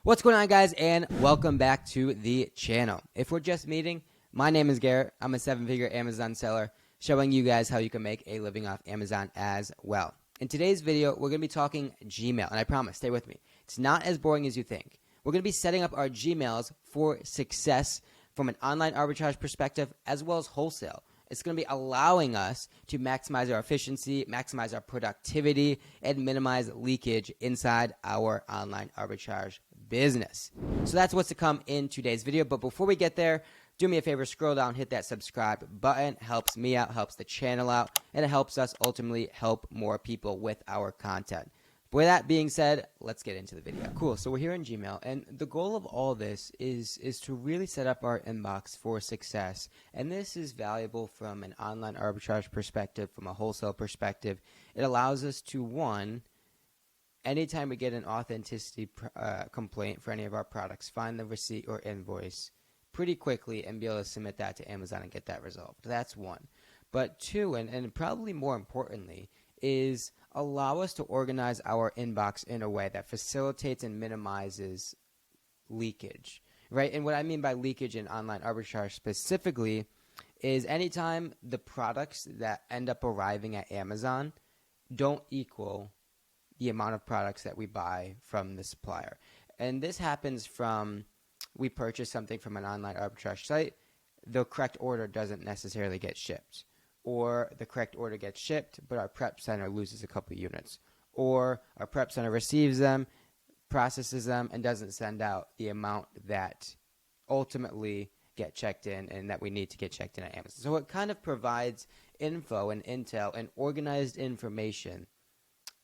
What's going on, guys, and welcome back to the channel. If we're just meeting, my name is Garrett. I'm a 7-figure Amazon seller showing you guys how you can make a living off Amazon as well. In today's video, we're going to be talking Gmail, and I promise, stay with me. It's not as boring as you think. We're going to be setting up our Gmails for success from an online arbitrage perspective as well as wholesale. It's going to be allowing us to maximize our efficiency, maximize our productivity, and minimize leakage inside our online arbitrage business. So that's what's to come in today's video. But before we get there, do me a favor, scroll down, hit that subscribe button. Helps me out, helps the channel out, and it helps us ultimately help more people with our content. With that being said, let's get into the video. Cool, so we're here in Gmail, and the goal of all this is to really set up our inbox for success. And this is valuable from an online arbitrage perspective, from a wholesale perspective. It allows us to, one, anytime we get an authenticity complaint for any of our products, find the receipt or invoice pretty quickly and be able to submit that to Amazon and get that resolved. That's one. But two, and probably more importantly, is allow us to organize our inbox in a way that facilitates and minimizes leakage, right? And what I mean by leakage in online arbitrage specifically is anytime the products that end up arriving at Amazon don't equal the amount of products that we buy from the supplier. And this happens from we purchase something from an online arbitrage site, the correct order doesn't necessarily get shipped. Or the correct order gets shipped, but our prep center loses a couple units. Or our prep center receives them, processes them, and doesn't send out the amount that ultimately get checked in and that we need to get checked in at Amazon. So it kind of provides info and intel and organized information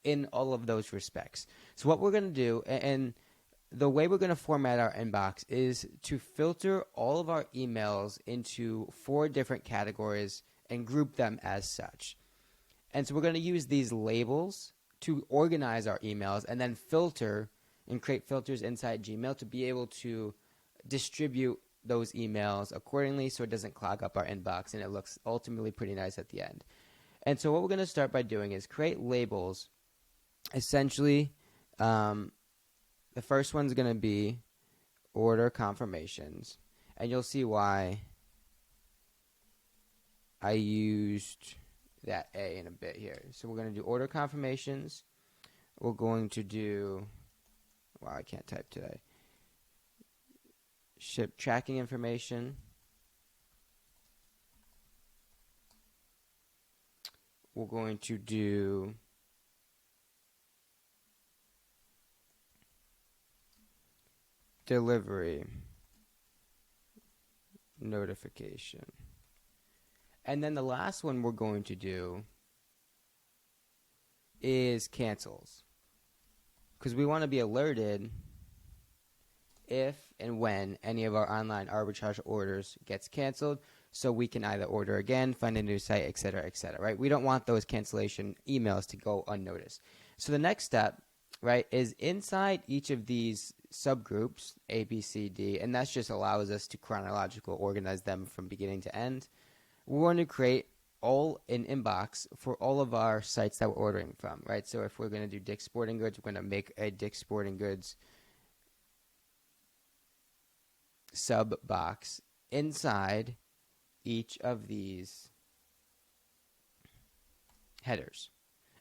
in all of those respects. So what we're going to do, and the way we're going to format our inbox is to filter all of our emails into 4 different categories and group them as such. And so we're going to use these labels to organize our emails and then filter and create filters inside Gmail to be able to distribute those emails accordingly so it doesn't clog up our inbox and it looks ultimately pretty nice at the end. And so what we're going to start by doing is create labels. Essentially, the first one's going to be order confirmations. And you'll see why I used that A in a bit here. So we're going to do order confirmations. We're going to do, wow, I can't type today. Ship tracking information. We're going to do delivery notification. And then the last one we're going to do is cancels, because we want to be alerted if and when any of our online arbitrage orders gets canceled, so we can either order again, find a new site, etc., right? We don't want those cancellation emails to go unnoticed. So the next step, right, is inside each of these subgroups, A, B, C, D, and that just allows us to chronological organize them from beginning to end. We're going to create an inbox for all of our sites that we're ordering from, right? So if we're going to do Dick's Sporting Goods, we're going to make a Dick's Sporting Goods sub box inside each of these headers.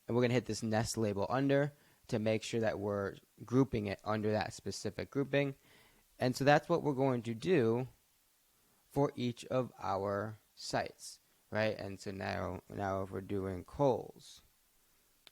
And we're going to hit this nest label under to make sure that we're grouping it under that specific grouping. And so that's what we're going to do for each of our sites, right? And so now if we're doing Kohl's,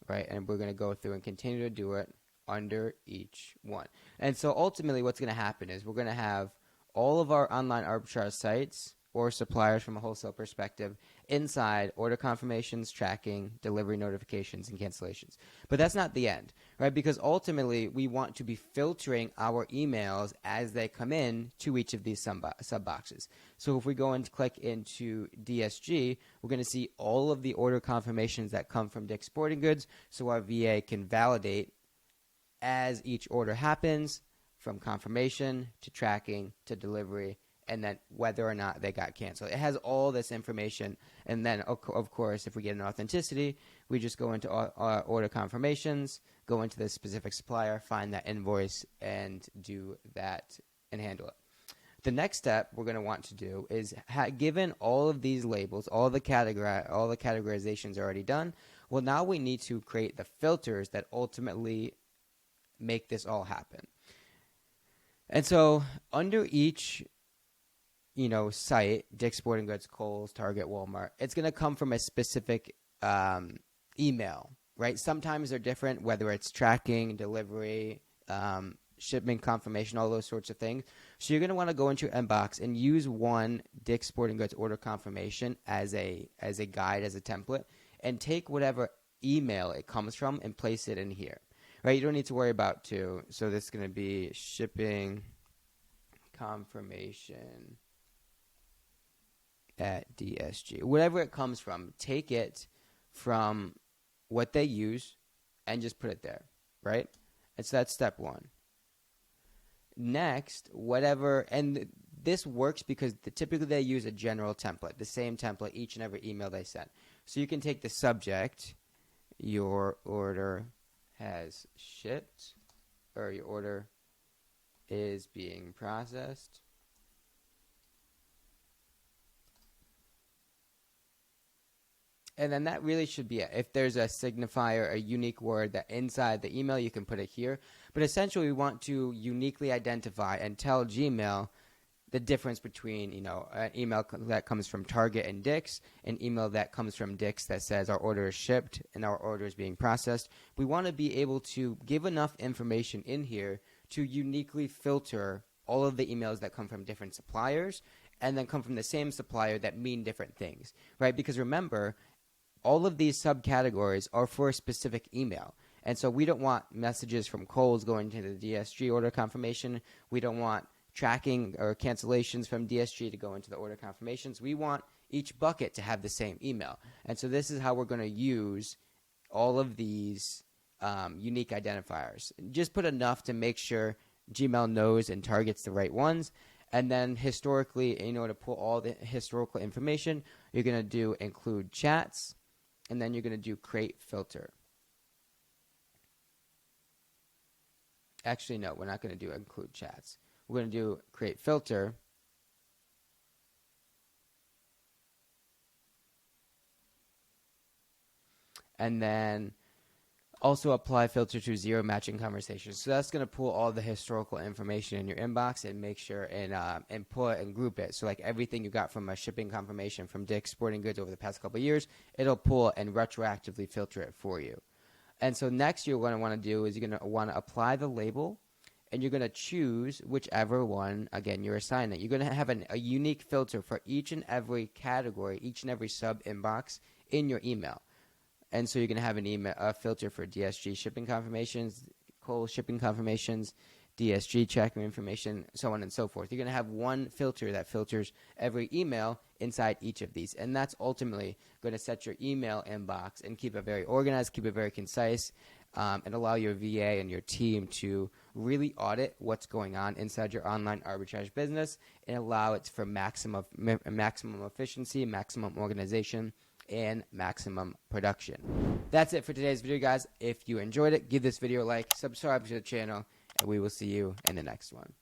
right, and we're going to go through and continue to do it under each one. And so ultimately what's going to happen is we're going to have all of our online arbitrage sites or suppliers from a wholesale perspective inside order confirmations, tracking, delivery notifications, and cancellations. But that's not the end, right? Because ultimately we want to be filtering our emails as they come in to each of these sub boxes. So if we go and click into DSG, we're going to see all of the order confirmations that come from Dick's Sporting Goods, so our VA can validate as each order happens, from confirmation to tracking to delivery, and then whether or not they got canceled. It has all this information, and then, of course, if we get an authenticity, we just go into our order confirmations, go into this specific supplier, find that invoice, and do that and handle it. The next step we're going to want to do is, given all of these labels, all the categorizations are already done, well, now we need to create the filters that ultimately make this all happen. And so under each site, Dick's Sporting Goods, Kohl's, Target, Walmart, it's going to come from a specific email, right? Sometimes they're different, whether it's tracking, delivery, shipment confirmation, all those sorts of things. So you're going to want to go into your inbox and use one Dick's Sporting Goods order confirmation as a guide, as a template, and take whatever email it comes from and place it in here, right? You don't need to worry about two. So this is going to be shipping confirmation at DSG. Whatever it comes from, take it from what they use and just put it there, right? And so that's step one. Next, and this works because typically they use a general template, the same template each and every email they send. So you can take the subject, your order has shipped, or your order is being processed. And then that really should be it. If there's a signifier, a unique word that inside the email, you can put it here. But essentially, we want to uniquely identify and tell Gmail the difference between, an email that comes from Target and Dick's, an email that comes from Dick's that says our order is shipped and our order is being processed. We want to be able to give enough information in here to uniquely filter all of the emails that come from different suppliers and then come from the same supplier that mean different things, right? Because remember, all of these subcategories are for a specific email. And so we don't want messages from Kohl's going to the DSG order confirmation. We don't want tracking or cancellations from DSG to go into the order confirmations. We want each bucket to have the same email. And so this is how we're going to use all of these unique identifiers. Just put enough to make sure Gmail knows and targets the right ones. And then historically, in order to pull all the historical information, you're going to do include chats. And then you're going to do create filter. Actually, no, we're not going to do include chats. We're going to do create filter. And then also apply filter to zero matching conversations. So that's going to pull all the historical information in your inbox and make sure and pull it and group it. So like everything you got from a shipping confirmation from Dick's Sporting Goods over the past couple of years, it'll pull and retroactively filter it for you. And so next you're going to want to do is you're going to want to apply the label, and you're going to choose whichever one, again, you're assigning. You're going to have a unique filter for each and every category, each and every sub inbox in your email. And so you're going to have a filter for DSG shipping confirmations, Kohl's shipping confirmations, DSG tracking information, so on and so forth. You're going to have one filter that filters every email inside each of these. And that's ultimately going to set your email inbox and keep it very organized, keep it very concise, and allow your VA and your team to really audit what's going on inside your online arbitrage business and allow it for maximum efficiency, maximum organization, and maximum production. That's it for today's video, guys. If you enjoyed it, give this video a like, subscribe to the channel, and we will see you in the next one.